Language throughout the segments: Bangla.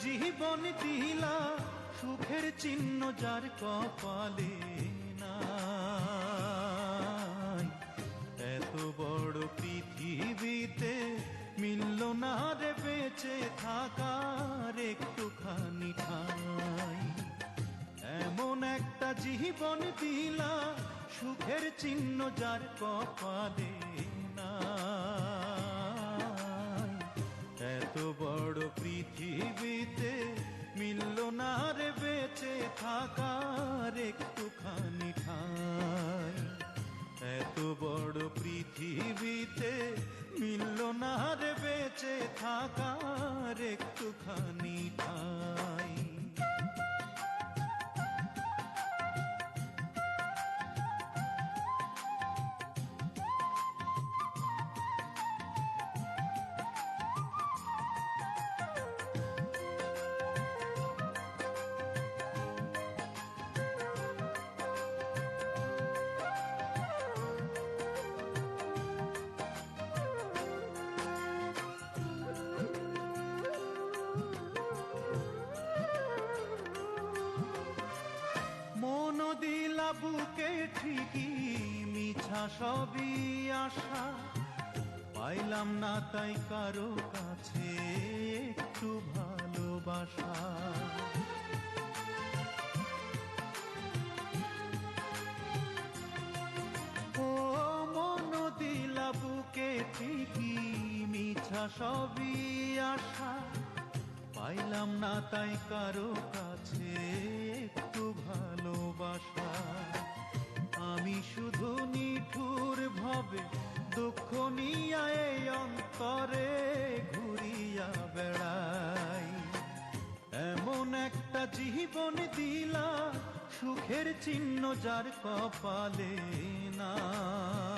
জীবন দিলা, সুখের চিহ্ন যার কপালে নাই। এত বড় পৃথিবীতে মিলল না রে বেঁচে থাকার একটুখানি ঠাঁই। এমন একটা জীবন দিলা, সুখের চিহ্ন যার কপালে নাই। এত বড় পৃথিবীতে মিলল না রে বেঁচে থাকার একটুখানি ঠাঁই। এত বড় পৃথিবীতে মিলল না রে বেঁচে থাকার একটুখানি ঠাঁই। মন দিলা বুকে ঠিকই, মিছা সবই আশা, পাইলাম না তাই কারো কাছে একটু ভালোবাসা। ও মন দিলা বুকে ঠিকই, মিছা সবই আশা, পাইলাম না তাই কারো কাছে একটু ভালোবাসা। আমি শুধু নিঠুর ভাবে দুঃখ নিয়া এই অন্তরে ঘুরিয়া বেড়াই। এমন একটা জীবন দিলা, সুখের চিহ্ন যার কপালে নাই।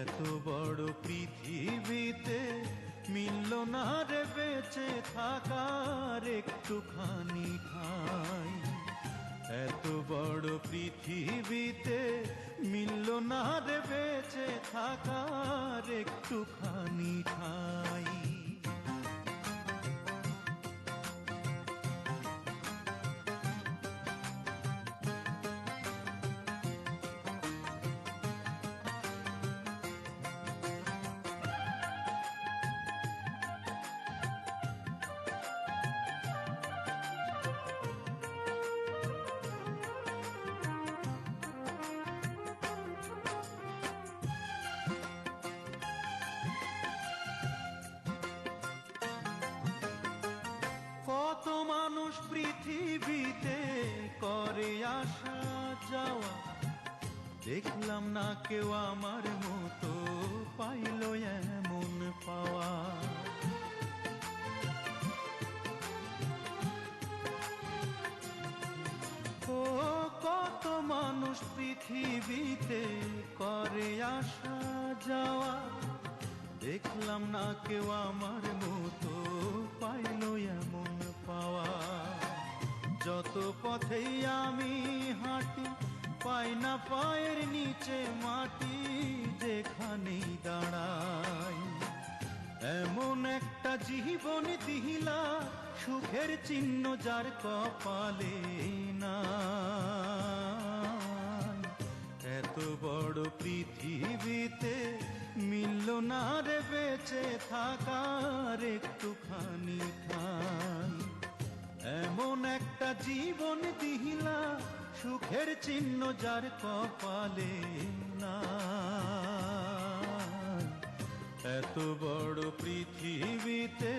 এত বড় পৃথিবীতে মিলল না রে বেঁচে থাকার একটুখানি ঠাঁই। এত বড় পৃথিবীতে মিলল না রে বেঁচে থাকার একটুখানি ঠাঁই। কত মানুষ পৃথিবীতে করে আসা যাওয়া, দেখলাম না কেউ আমার মতো পাইল এমন পাওয়া। ও কত মানুষ পৃথিবীতে করে আসা যাওয়া, দেখলাম না কেউ আমার মতো পাইল এমন পাওয়া। যত পথেই আমি হাঁটি, পাই না পায়ের নিচে মাটি, যেখানেই দাঁড়াই। এমন একটা জীবন দিলা, সুখের চিহ্ন যার কপালে নাই। এত বড় পৃথিবীতে মিলল না রে বেঁচে থাকার একটুখানি ঠাঁই। এমন একটা জীবন দিলা, সুখের চিহ্ন যার কপালে নাই। এত বড় পৃথিবীতে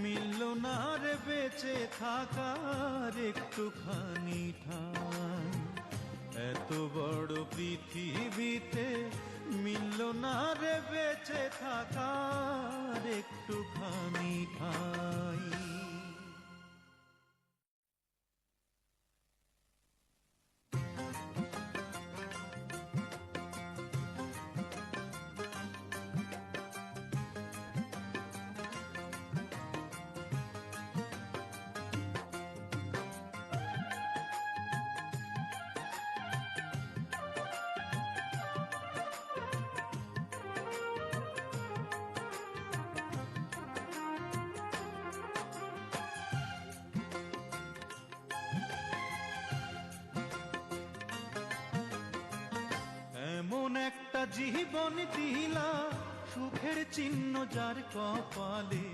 মিলল না রে বেঁচে থাকার একটুখানি ঠাঁই। এত বড় পৃথিবীতে মিলল না রে বেঁচে থাকার একটুখানি ঠাঁই। জীবন দিলা সুখের চিহ্ন যার কপালে